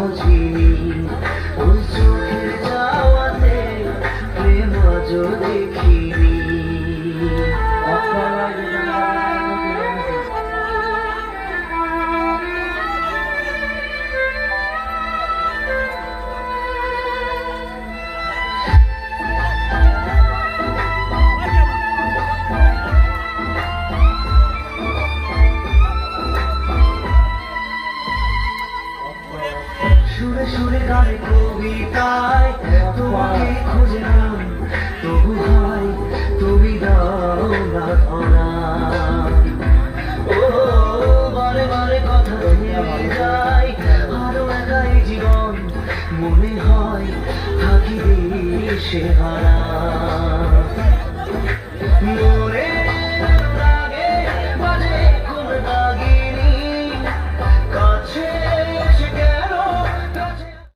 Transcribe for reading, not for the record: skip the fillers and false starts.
বুঝিনি ওই চোখের যাওয়াতে প্রেম আজও দেখিনি। সুরে সুরে গানে কবিতায় তোমাকে খুঁজলাম, তবু ভাই তুমি দাও না ধরা। ও বারে বারে কথা ভেবে যায়, আরো একাই জীবন মনে হয় থাকি দিশে হারা।